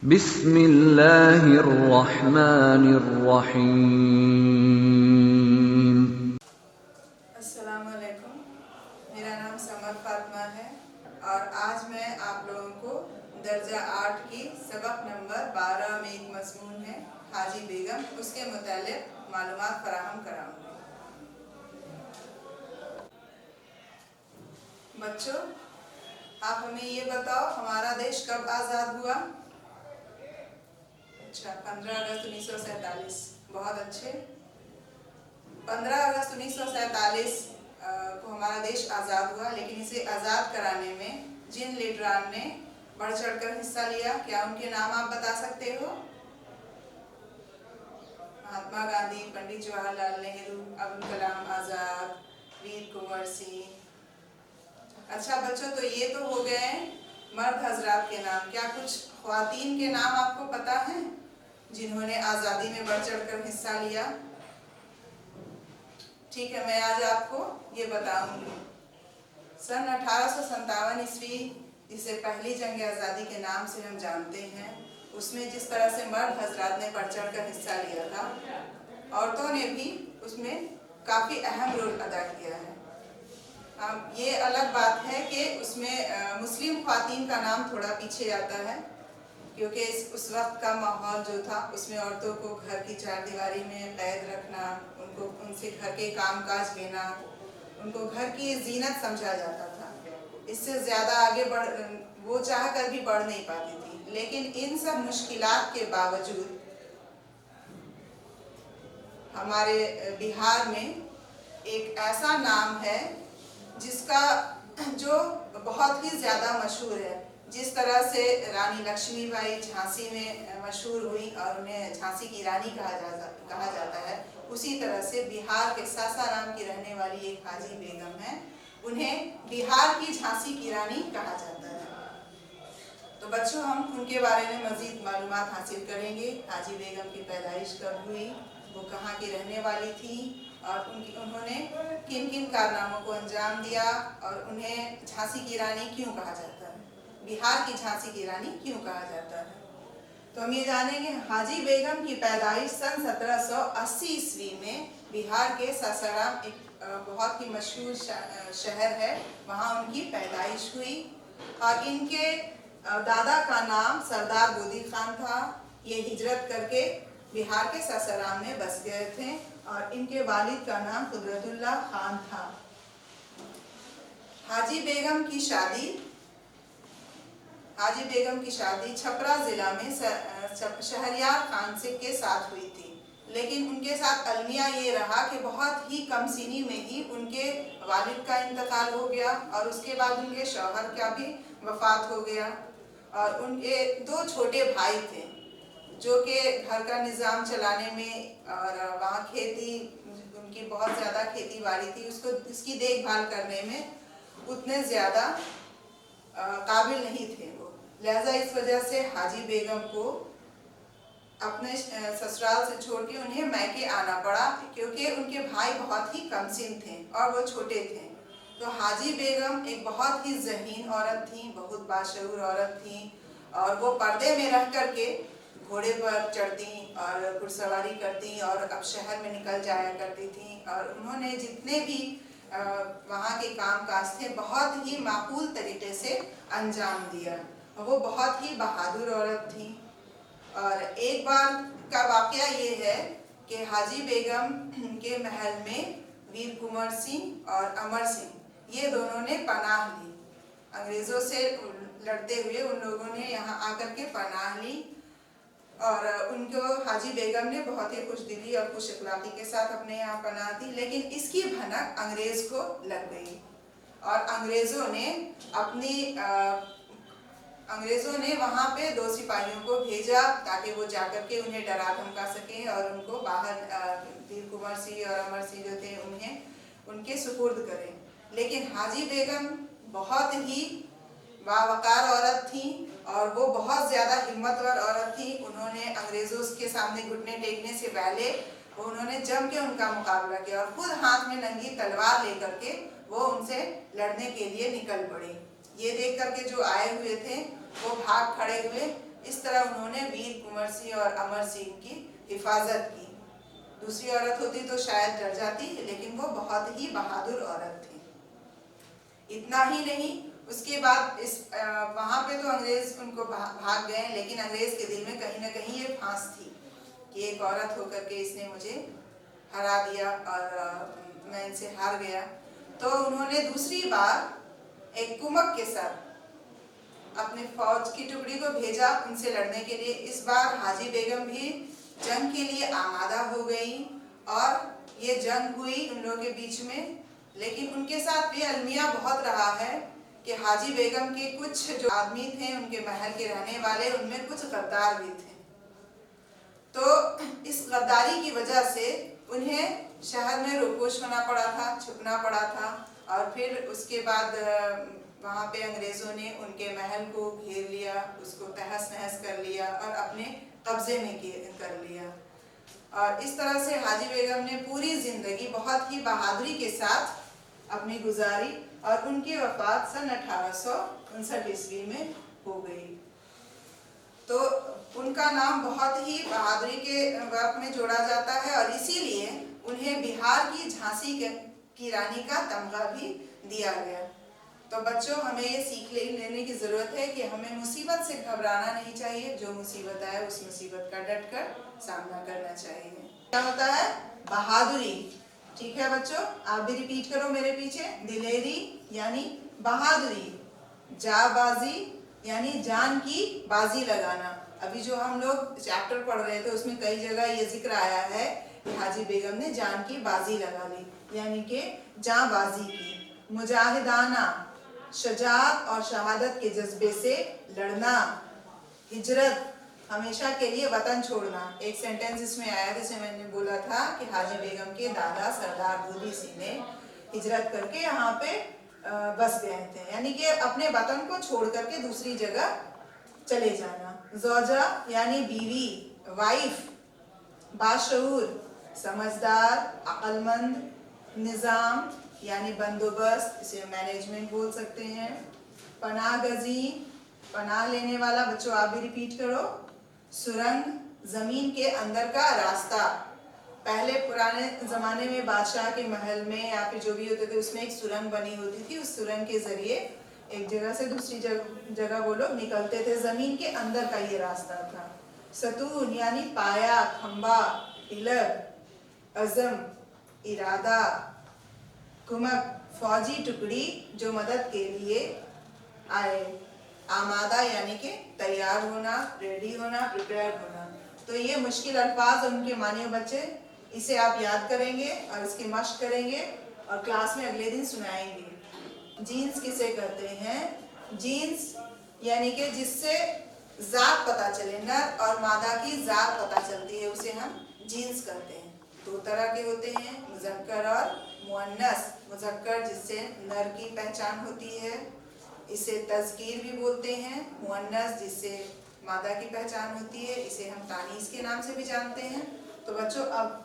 बिस्मिल्लाहिर्रहमानिर्रहीम। अस्सलामुअलैकुम। मेरा नाम समर फातिमा है और आज मैं आप लोगों को दर्जा 8 की सबक नंबर 12 में एक मज़मून है हाजी बेगम, उसके मुतालिक मालूमात फराहम कराऊंगी। बच्चों, आप हमें ये बताओ, हमारा देश कब आज़ाद हुआ? अच्छा, 15 अगस्त 1947। बहुत अच्छे। 15 अगस्त 1947 को हमारा देश आज़ाद हुआ, लेकिन इसे आज़ाद कराने में जिन लीडरान ने बढ़ चढ़कर हिस्सा लिया, क्या उनके नाम आप बता सकते हो? महात्मा गांधी, पंडित जवाहरलाल नेहरू, अब्दुल कलाम आज़ाद, वीर कुंवर सिंह। अच्छा बच्चों, तो ये तो हो गए मर्द हजरात के नाम। क्या कुछ ख्वातीन के नाम आपको पता है जिन्होंने आज़ादी में बढ़ चढ़कर हिस्सा लिया? ठीक है, मैं आज आपको ये बताऊंगी। सन 1857 ईस्वी, जिसे पहली जंग आज़ादी के नाम से हम जानते हैं, उसमें जिस तरह से मर्द हजरात ने बढ़ चढ़कर हिस्सा लिया था, औरतों ने भी उसमें काफ़ी अहम रोल अदा किया है। ये अलग बात है कि उसमें मुस्लिम ख्वातीन का नाम थोड़ा पीछे आता है, क्योंकि उस वक्त का माहौल जो था उसमें औरतों को घर की चारदीवारी में कैद रखना, उनको उनसे घर के कामकाज लेना, उनको घर की जीनत समझा जाता था। इससे ज़्यादा आगे वो चाह कर भी बढ़ नहीं पाती थी। लेकिन इन सब मुश्किलात के बावजूद हमारे बिहार में एक ऐसा नाम है जिसका जो बहुत ही ज़्यादा मशहूर है। जिस तरह से रानी लक्ष्मीबाई झांसी में मशहूर हुई और उन्हें झांसी की रानी कहा जाता है, उसी तरह से बिहार के सासाराम की रहने वाली एक हाजी बेगम है, उन्हें बिहार की झांसी की रानी कहा जाता है। तो बच्चों, हम उनके बारे में मज़ीद मालूमात हासिल करेंगे। हाजी बेगम की पैदाइश कब हुई, वो कहाँ की रहने वाली थी और उन्होंने किन किन कारनामों को अंजाम दिया और उन्हें झांसी की रानी क्यों कहा जाता है, बिहार की झांसी की रानी क्यों कहा जाता है। तो हम ये जानेंगे, हाजी बेगम की पैदाइश सन 1780 ईस्वी में बिहार के सासाराम, एक बहुत ही मशहूर शहर है, वहाँ उनकी पैदाइश हुई। और इनके दादा का नाम सरदार बोदी खान था। ये हिजरत करके बिहार के सासाराम में बस गए थे और इनके वालिद का नाम कुदरतुल्लाह खान था। हाजी बेगम की शादी छपरा जिला में शहरयार खान से के साथ हुई थी। लेकिन उनके साथ अलमिया ये रहा कि बहुत ही कम सीनी में ही उनके वालिद का इंतकाल हो गया और उसके बाद उनके शौहर का भी वफात हो गया। और उनके दो छोटे भाई थे जो कि घर का निज़ाम चलाने में और वहाँ खेती, उनकी बहुत ज़्यादा खेती बाड़ी थी, उसकी देखभाल करने में उतने ज़्यादा काबिल नहीं थे वो। लिहाजा इस वजह से हाजी बेगम को अपने ससुराल से छोड़ के उन्हें मैके आना पड़ा, क्योंकि उनके भाई बहुत ही कमसिन थे और वो छोटे थे। तो हाजी बेगम एक बहुत ही ज़हीन औरत थी, बहुत बाशऊर औरत थी, और वो पर्दे में रह करके घोड़े पर चढ़ती और घुड़सवारी करती और अब शहर में निकल जाया करती थी। और उन्होंने जितने भी वहाँ के काम काज थे बहुत ही माकूल तरीके से अंजाम दिया। वो बहुत ही बहादुर औरत थी। और एक बार का वाक़या ये है कि हाजी बेगम के महल में वीर कुंवर सिंह और अमर सिंह, ये दोनों ने पनाह ली। अंग्रेज़ों से लड़ते हुए उन लोगों ने यहाँ आकर के पनाह ली और उनको हाजी बेगम ने बहुत ही खुशदिली और खुश अखलाक़ी के साथ अपने यहाँ पनाह दी। लेकिन इसकी भनक अंग्रेज़ को लग गई और अंग्रेज़ों ने वहाँ पे 2 सिपाहियों को भेजा ताकि वो जाकर के उन्हें डरा धमका सकें और उनको बाहर वीर कुंवर सिंह और अमर सिंह जो थे उन्हें उनके सुपुर्द करें। लेकिन हाजी बेगम बहुत ही बावकार औरत थी और वो बहुत ज़्यादा हिम्मतवर औरत थी। उन्होंने अंग्रेज़ों के सामने घुटने टेकने से पहले उन्होंने जम के उनका मुकाबला किया और खुद हाथ में नंगी तलवार लेकर के वो उनसे लड़ने के लिए निकल पड़ी। ये देख करके जो आए हुए थे वो भाग खड़े हुए इस तरह उन्होंने वीर कुंवर सिंह और अमर सिंह की हिफाजत की। दूसरी औरत होती तो शायद डर जाती, लेकिन वो बहुत ही बहादुर औरत थी। इतना ही नहीं, उसके बाद वहां पे तो अंग्रेज उनको भाग गए, लेकिन अंग्रेज के दिल में कहीं ना कहीं ये फांस थी कि एक औरत होकर के इसने मुझे हरा दिया और मैं इनसे हार गया। तो उन्होंने दूसरी बार एक कुमक के साथ अपने फौज की टुकड़ी को भेजा उनसे लड़ने के लिए। इस बार हाजी बेगम भी जंग के लिए आमादा हो गई और ये जंग हुई उन लोगों के बीच में। लेकिन उनके साथ भी अलमिया बहुत रहा है कि हाजी बेगम के कुछ जो आदमी थे उनके महल के रहने वाले, उनमें कुछ गद्दार भी थे। तो इस गद्दारी की वजह से उन्हें शहर में रोपोश होना पड़ा था, छुपना पड़ा था। और फिर उसके बाद वहाँ पे अंग्रेजों ने उनके महल को घेर लिया, उसको तहस नहस कर लिया और अपने कब्जे में कर लिया। और इस तरह से हाजी बेगम ने पूरी जिंदगी बहुत ही बहादुरी के साथ अपनी गुजारी और उनकी वफात सन 1859 ईस्वी में हो गई। तो उनका नाम बहुत ही बहादुरी के वक्त में जोड़ा जाता है और इसीलिए उन्हें बिहार की झांसी की रानी का तमगा भी दिया गया। तो बच्चों, हमें ये सीख लेने की ज़रूरत है कि हमें मुसीबत से घबराना नहीं चाहिए। जो मुसीबत आए उस मुसीबत का डट कर सामना करना चाहिए। क्या होता है? बहादुरी। ठीक है बच्चों, आप भी रिपीट करो मेरे पीछे। दिलेरी यानी बहादुरी, जाबाजी यानी जान की बाजी लगाना। अभी जो हम लोग चैप्टर पढ़ रहे थे उसमें कई जगह ये जिक्र आया है कि हाजी बेगम ने जान की बाजी लगा ली, यानी कि जाबाजी की। मुजाहिदाना, शजाअत और शहादत के जज्बे से लड़ना। हिजरत, हमेशा के लिए वतन छोड़ना। एक सेंटेंस इसमें आया जिसमें मैंने बोला था कि हाजी बेगम के दादा सरदार दूधी सिंह ने हिजरत करके यहाँ पे बस गए थे, यानी कि अपने वतन को छोड़ करके दूसरी जगह चले जाना। ज़ौजा यानी बीवी, वाइफ। बाशऊर, समझदार, अक्लमंद। निज़ाम यानी बंदोबस्त, इसे मैनेजमेंट बोल सकते हैं। पनाहगज़ी, पनाह लेने वाला। बच्चों आप भी रिपीट करो। सुरंग, जमीन के अंदर का रास्ता। पहले पुराने ज़माने में बादशाह के महल में या फिर जो भी होते थे उसमें एक सुरंग बनी होती थी। उस सुरंग के जरिए एक जगह से दूसरी जगह वो लोग निकलते थे। ज़मीन के अंदर का ये रास्ता था। सतून यानी पाया, खंबा, पिलर। अज़म, इरादा। कुमक, फौजी टुकड़ी जो मदद के लिए आए। आमादा यानी कि तैयार होना, रेडी होना, प्रिपेयर होना। तो ये मुश्किल अल्फाज और उनके मानिए बच्चे, इसे आप याद करेंगे और इसकी मश्क करेंगे और क्लास में अगले दिन सुनाएंगे। जीन्स किसे कहते हैं? जीन्स यानी कि जिससे जात पता चले, नर और मादा की जात पता चलती है, उसे हम जीन्स कहते हैं। दो तरह के होते हैं, मुज़क्कर और मुअन्नस। मुज़क्कर जिससे नर की पहचान होती है, इसे तज़कीर भी बोलते हैं। मुअन्नस जिससे मादा की पहचान होती है, इसे हम तानीस के नाम से भी जानते हैं। तो बच्चों अब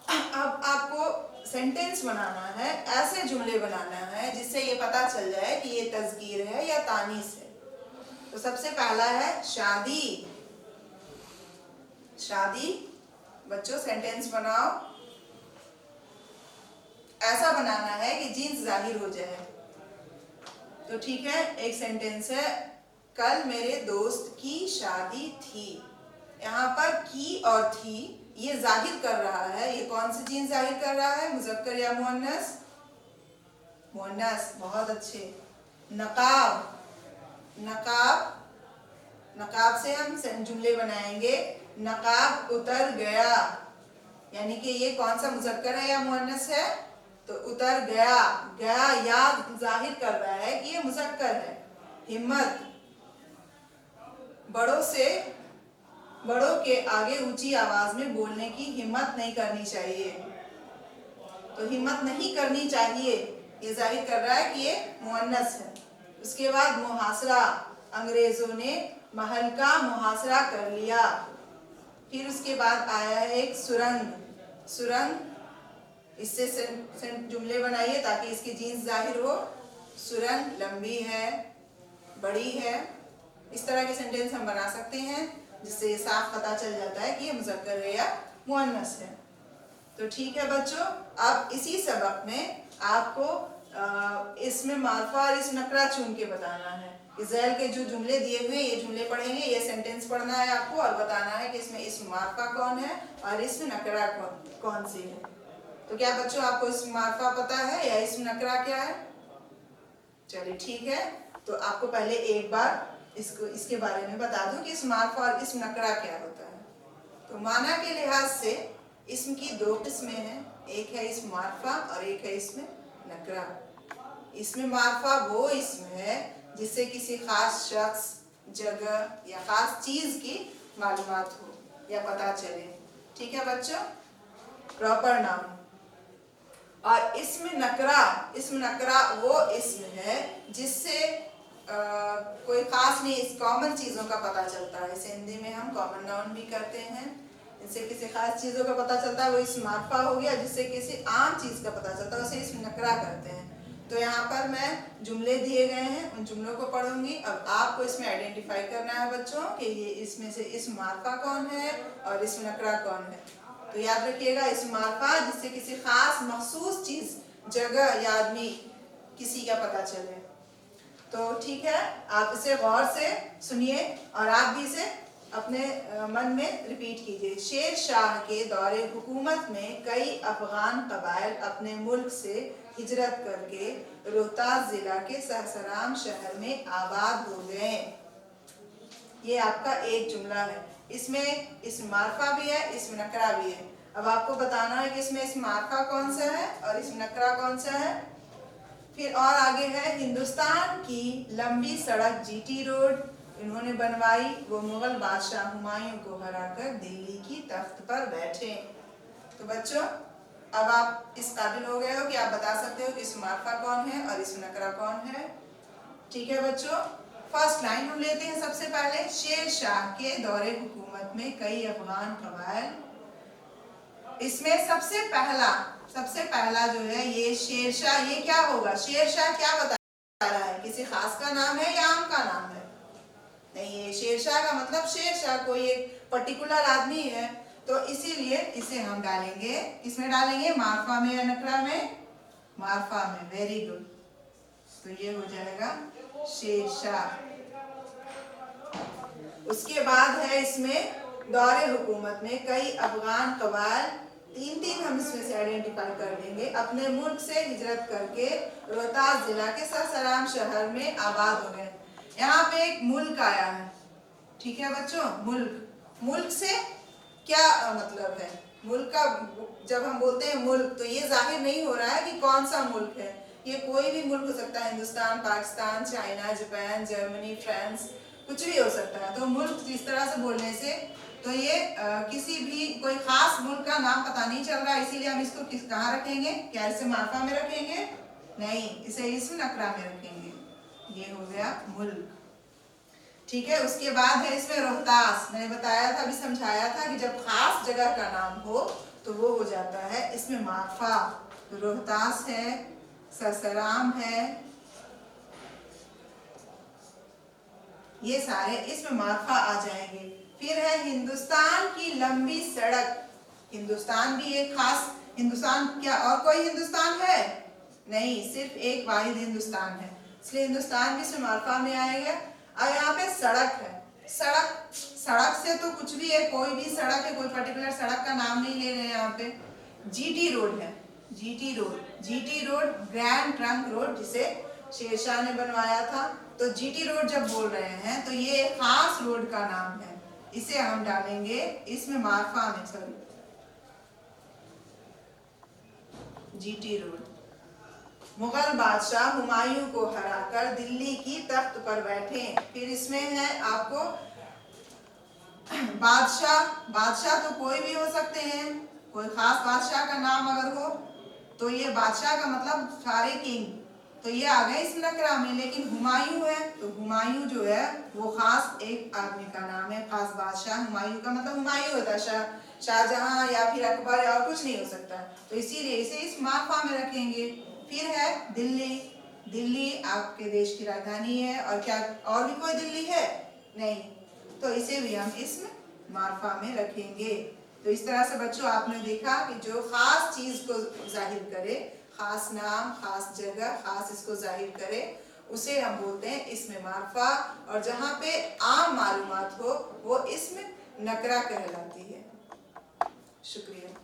आपको सेंटेंस बनाना है, ऐसे जुमले बनाना है जिससे ये पता चल जाए कि ये तज़कीर है या तानीस है। तो सबसे पहला है शादी। शादी, बच्चों सेंटेंस बनाओ। ऐसा बनाना है कि जीन्स जाहिर हो जाए। तो ठीक है, एक सेंटेंस है, कल मेरे दोस्त की शादी थी। यहाँ पर की और थी ये जाहिर कर रहा है। ये कौन सी जीन्स जाहिर कर रहा है? मुज़क्कर या मुअन्नस? मुअन्नस, बहुत अच्छे। नकाब, नकाब, नकाब से हम जुमले बनाएंगे। नकाब उतर गया, यानी कि ये कौन सा मुज़क्कर है या मुअन्नस है? तो उतर गया, गया या जाहिर कर रहा है कि ये मुज़क्कर है। हिम्मत, बड़ों के आगे ऊंची आवाज में बोलने की हिम्मत नहीं करनी चाहिए। तो हिम्मत नहीं करनी चाहिए ये जाहिर कर रहा है कि ये मुअन्नस है। उसके बाद मुहासरा, अंग्रेजों ने महल का मुहासरा कर लिया। फिर उसके बाद आया है एक सुरंग। सुरंग, इससे जुमले बनाइए ताकि इसकी जीन्स जाहिर हो। सुरंग लंबी है, बड़ी है। इस तरह के सेंटेंस हम बना सकते हैं जिससे साफ पता चल जाता है कि ये मुज़क्कर है या मुअन्नस है। तो ठीक है बच्चों, अब इसी सबक में आपको इसमें मार्फा और इस्म नकरा चुन के बताना है। इज़ैल के जो जुमले दिए हुए ये जुमले पढ़ेंगे, ये सेंटेंस पढ़ना है आपको और बताना है कि इसमें इस्म मार्फा कौन है और इस्म नकरा कौन सी है। तो क्या बच्चों आपको इस्म मार्फा पता है या इस्म नकरा क्या है? चलिए ठीक है, तो आपको पहले एक बार इसके बारे में बता दूं कि इस्म मार्फा और इस्म नकरा क्या होता है। तो माना के लिहाज से इस्म की दो किस्में हैं, एक है इस्म मार्फा और एक है इस्म नकरा। इस्म मार्फा वो इस्म है जिससे किसी खास शख्स, जगह या खास चीज की मालूमात हो या पता चले। ठीक है बच्चों, प्रॉपर नाउन। और इस्म नकरा वो इस्म है जिससे कोई खास नहीं, इस कॉमन चीजों का पता चलता है। इसे हिंदी में हम कॉमन नाउन भी करते हैं। इससे किसी खास चीजों का पता चलता है, वो इस्म मार्फा हो गया। जिससे किसी आम चीज का पता चलता है उसे इस्म नकरा करते हैं। तो यहाँ पर मैं जुमले दिए गए हैं, उन जुमलों को पढ़ूंगी। अब आपको इसमें आइडेंटिफाई करना है बच्चों कि ये इसमें से इस्म मार्फा कौन है और इस्म नकरा कौन है। तो याद रखिएगा, इस्म मार्फा जिससे किसी खास मखसूस चीज, जगह या आदमी किसी का पता चले। तो ठीक है, आप इसे गौर से सुनिए और आप भी इसे अपने मन में रिपीट कीजिए। शेर शाह के दौरे हुकूमत में कई अफगान कबाइल अपने मुल्क से हिजरत करके रोहतास जिला के सहसराम शहर में आबाद हो गए। ये आपका एक जुमला है। इसमें इस्म मार्फा भी है, इस्म नकरा भी है। अब आपको बताना है कि इसमें इस्म मार्फा कौन सा है और इस्म नकरा कौन सा है। फिर और आगे है, हिंदुस्तान की लंबी सड़क जीटी रोड इन्होंने बनवाई, वो मुगल बादशाह हुमायूं को हराकर दिल्ली की तख्त पर बैठे। तो बच्चों, अब आप इस काबिल हो गए हो कि आप बता सकते हो कि इस्म मार्फा कौन है और इस्म नकरा कौन है। ठीक है बच्चों, फर्स्ट लाइन हम लेते हैं सबसे पहले। शेर शाह के दौरे हुकूमत में कई अफगान कबाइल। इसमें सबसे पहला जो है ये शेर शाह, ये क्या होगा? शेर शाह क्या बता रहा है? किसी खास का नाम है या आम का नाम है? नहीं, ये शेर शाह का मतलब शेर शाह कोई एक पर्टिकुलर आदमी है। तो इसीलिए इसे हम डालेंगे, इसमें डालेंगे मार्फा में या नकरा में? मार्फा में। Very good. तो ये हो जाएगा शेर शाह। उसके बाद है इसमें दौरे हुकूमत में कई अफगान कबाइल, तीन हम इसमें से आइडेंटिफाई कर देंगे, अपने मुल्क से हिजरत करके रोहतास जिला के सरसराम शहर में आबाद हो गए। यहाँ पे एक मुल्क आया है। ठीक है बच्चों, मुल्क से क्या मतलब है? मुल्क का जब हम बोलते हैं मुल्क, तो ये जाहिर नहीं हो रहा है कि कौन सा मुल्क है। ये कोई भी मुल्क हो सकता है, Hindustan, Pakistan, China, Japan, Germany, France, कुछ भी हो सकता है। तो मुल्क इस तरह से बोलने से तो ये किसी भी कोई खास मुल्क का नाम पता नहीं चल रहा, इसीलिए हम इसको कहाँ रखेंगे? क्या इसे मार्फा में रखेंगे? नहीं, इसे इस्म नकरा में रखेंगे। ये हो गया मुल्क। ठीक है, उसके बाद है इसमें रोहतास। मैंने बताया था, अभी समझाया था कि जब खास जगह का नाम हो तो वो हो जाता है इसमें मार्फा। तो रोहतास है, सरसराम है, ये सारे इसमें मार्फा आ जाएंगे। फिर है हिंदुस्तान की लंबी सड़क। हिंदुस्तान भी एक खास हिंदुस्तान, क्या और कोई हिंदुस्तान है? नहीं, सिर्फ एक वाहिद हिंदुस्तान है, इसलिए हिंदुस्तान भी इसमें मार्फा में आएगा। और यहाँ पे सड़क है। सड़क से तो कुछ भी है, कोई भी सड़क है, कोई पर्टिकुलर सड़क का नाम नहीं ले रहे हैं। यहाँ पे जीटी रोड है। GT road grand trunk road, जिसे शेरशाह ने बनवाया था। तो जीटी रोड जब बोल रहे हैं तो ये एक खास रोड का नाम है, इसे हम डालेंगे इसमें मार्फा में। Sorry, GT road. मुगल बादशाह हुमायूं को हराकर दिल्ली की तख्त पर बैठे। फिर इसमें है आपको बादशाह तो कोई भी हो सकते हैं, कोई खास बादशाह का नाम अगर हो तो ये बादशाह का मतलब सारे किंग, तो ये आ गए इस नकरा में। लेकिन हुमायूं है तो हुमायूं जो है वो खास एक आदमी का नाम है, खास बादशाह। हुमायूं का मतलब हुमायूं होता है, शाहजहां या फिर अकबर और कुछ नहीं हो सकता। तो इसीलिए इसे इस मार्फा में रखेंगे। फिर है दिल्ली। दिल्ली आपके देश की राजधानी है। और क्या और भी कोई दिल्ली है? नहीं, तो इसे भी हम इसम मारफा में रखेंगे। तो इस तरह से बच्चों आपने देखा कि जो खास चीज को जाहिर करे, खास नाम, खास जगह, खास इसको जाहिर करे, उसे हम बोलते हैं इस्म मारफा। और जहाँ पे आम मालूमात हो वो इस्म नकरा कहलाती है। शुक्रिया।